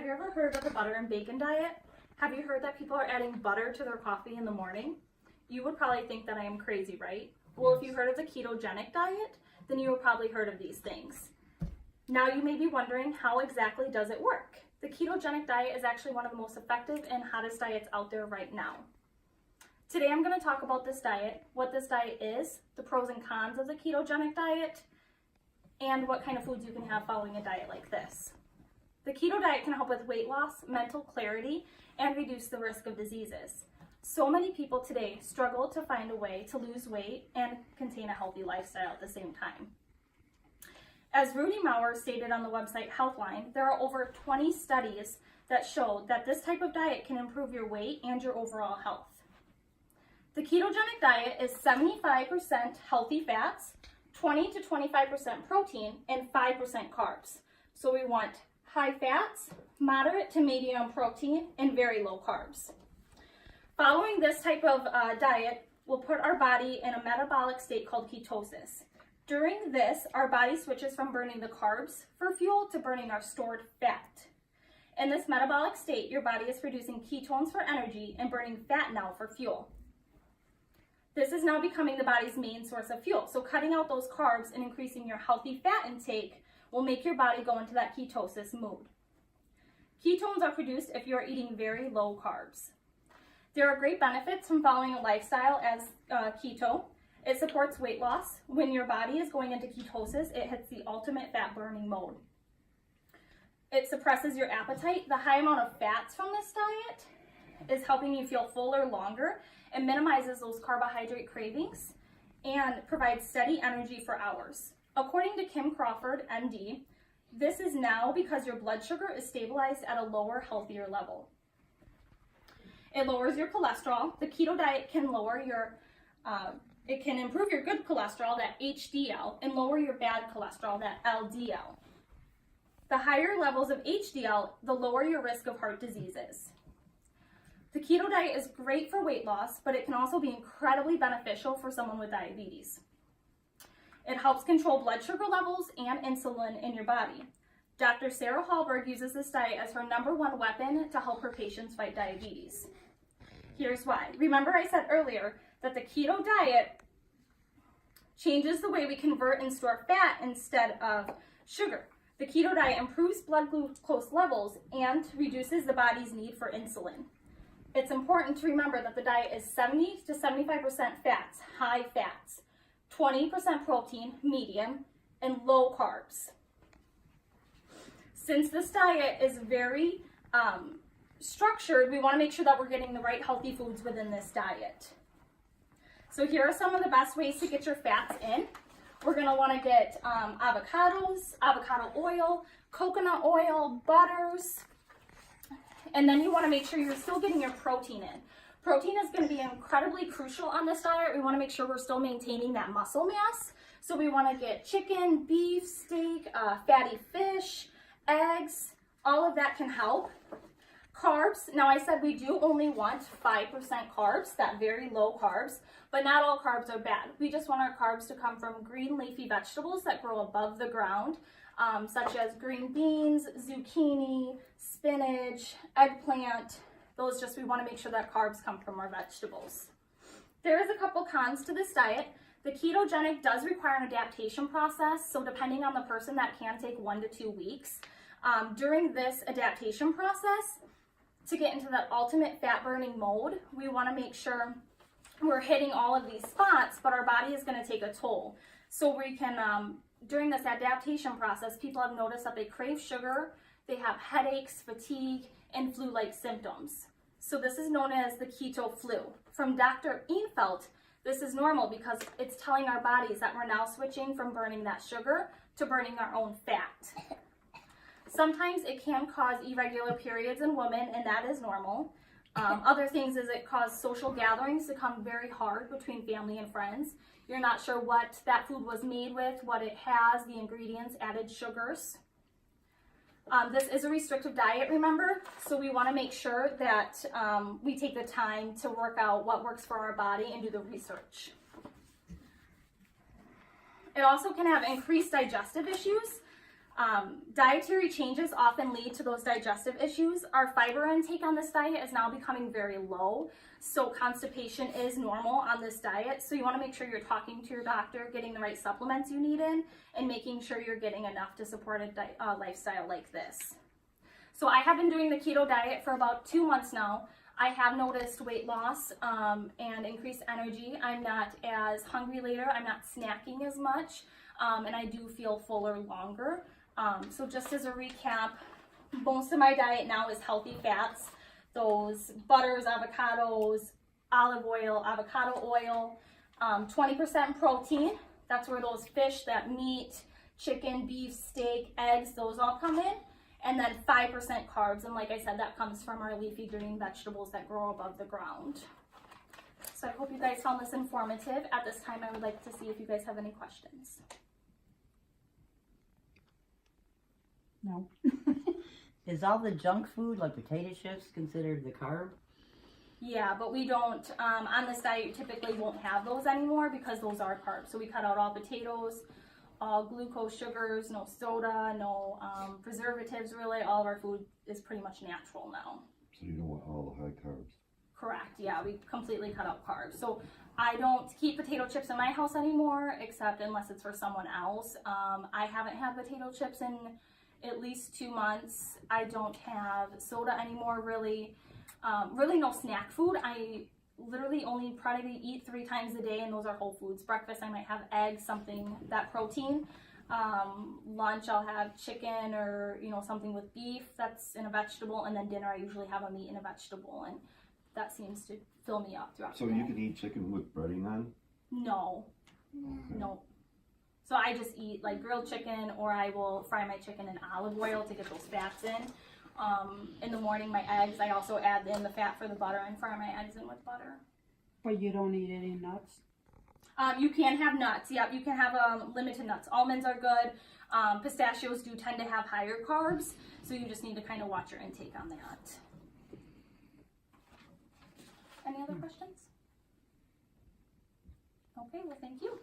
Have you ever heard of the butter and bacon diet? Have you heard that people are adding butter to their coffee in the morning? You would probably think that I am crazy, right? Well, if you heard of the ketogenic diet, then you have probably heard of these things. Now you may be wondering, how exactly does it work? The ketogenic diet is actually one of the most effective and hottest diets out there right now. Today I'm going to talk about this diet, what this diet is, the pros and cons of the ketogenic diet, and what kind of foods you can have following a diet like this. The keto diet can help with weight loss, mental clarity, and reduce the risk of diseases. So many people today struggle to find a way to lose weight and contain a healthy lifestyle at the same time. As Rudy Maurer stated on the website Healthline, there are over 20 studies that show that this type of diet can improve your weight and your overall health. The ketogenic diet is 75% healthy fats, 20 to 25% protein, and 5% carbs. So we want high fats, moderate to medium protein, and very low carbs. Following this type of diet will put our body in a metabolic state called ketosis. During this, our body switches from burning the carbs for fuel to burning our stored fat. In this metabolic state, your body is producing ketones for energy and burning fat now for fuel. This is now becoming the body's main source of fuel. So cutting out those carbs and increasing your healthy fat intake will make your body go into that ketosis mood. Ketones are produced if you are eating very low carbs. There are great benefits from following a lifestyle as keto. It supports weight loss. When your body is going into ketosis, it hits the ultimate fat burning mode. It suppresses your appetite. The high amount of fats from this diet is helping you feel fuller longer and minimizes those carbohydrate cravings and provides steady energy for hours. According to Kim Crawford, MD, this is now because your blood sugar is stabilized at a lower, healthier level. It lowers your cholesterol. The keto diet can it can improve your good cholesterol, that HDL, and lower your bad cholesterol, that LDL. The higher levels of HDL, the lower your risk of heart diseases. The keto diet is great for weight loss, but it can also be incredibly beneficial for someone with diabetes. It helps control blood sugar levels and insulin in your body. Dr. Sarah Hallberg uses this diet as her #1 weapon to help her patients fight diabetes. Here's why. Remember I said earlier that the keto diet changes the way we convert and store fat instead of sugar. The keto diet improves blood glucose levels and reduces the body's need for insulin. It's important to remember that the diet is 70 to 75% fats, high fats, 20% protein, medium, and low carbs. Since this diet is very structured, we want to make sure that we're getting the right healthy foods within this diet. So here are some of the best ways to get your fats in. We're going to want to get avocados, avocado oil, coconut oil, butters, and then you want to make sure you're still getting your protein in. Protein is going to be incredibly crucial on this diet. We want to make sure we're still maintaining that muscle mass. So we want to get chicken, beef, steak, fatty fish, eggs, all of that can help. Carbs, now I said we do only want 5% carbs, that very low carbs, but not all carbs are bad. We just want our carbs to come from green leafy vegetables that grow above the ground, such as green beans, zucchini, spinach, eggplant. We want to make sure that carbs come from our vegetables. There is a couple cons to this diet. The ketogenic does require an adaptation process, so depending on the person, that can take 1 to 2 weeks. During this adaptation process, to get into that ultimate fat burning mode, we want to make sure we're hitting all of these spots, but our body is going to take a toll. So we can, during this adaptation process, people have noticed that they crave sugar, they have headaches, fatigue, and flu-like symptoms. So this is known as the keto flu. From Dr. Enfelt, this is normal because it's telling our bodies that we're now switching from burning that sugar to burning our own fat. Sometimes it can cause irregular periods in women, and that is normal. Other things is it causes social gatherings to come very hard between family and friends. You're not sure what that food was made with, what it has, the ingredients, added sugars. This is a restrictive diet, remember, so we want to make sure that we take the time to work out what works for our body and do the research. It also can have increased digestive issues. Dietary changes often lead to those digestive issues. Our fiber intake on this diet is now becoming very low, so constipation is normal on this diet. So you want to make sure you're talking to your doctor, getting the right supplements you need in, and making sure you're getting enough to support a lifestyle like this. So I have been doing the keto diet for about 2 months now. I have noticed weight loss and increased energy. I'm not as hungry later. I'm not snacking as much, and I do feel fuller longer. So just as a recap, most of my diet now is healthy fats. Those butters, avocados, olive oil, avocado oil, 20% protein. That's where those fish, that meat, chicken, beef, steak, eggs, those all come in. And then 5% carbs. And like I said, that comes from our leafy green vegetables that grow above the ground. So I hope you guys found this informative. At this time, I would like to see if you guys have any questions. No. Is all the junk food, like potato chips, considered the carb? Yeah, but we don't, on this diet, you typically won't have those anymore because those are carbs. So we cut out all potatoes, all glucose sugars, no soda, no preservatives really. All of our food is pretty much natural now. So you don't want all the high carbs? Correct, yeah, we completely cut out carbs. So I don't keep potato chips in my house anymore, except unless it's for someone else. I haven't had potato chips in at least 2 months. I don't have soda anymore, really. Really no snack food. I literally only probably eat 3 times a day, and those are whole foods. Breakfast, I might have eggs, something, that protein. Lunch, I'll have chicken or, something with beef that's in a vegetable. And then dinner, I usually have a meat and a vegetable. And that seems to fill me up throughout the day. So you can eat chicken with breading on? No. Okay. No. So I just eat like grilled chicken, or I will fry my chicken in olive oil to get those fats in. In the morning, my eggs, I also add in the fat for the butter and fry my eggs in with butter. But you don't eat any nuts? You can have nuts. Yep, you can have limited nuts. Almonds are good. Pistachios do tend to have higher carbs, so you just need to kind of watch your intake on that. Any other questions? Okay, well, thank you.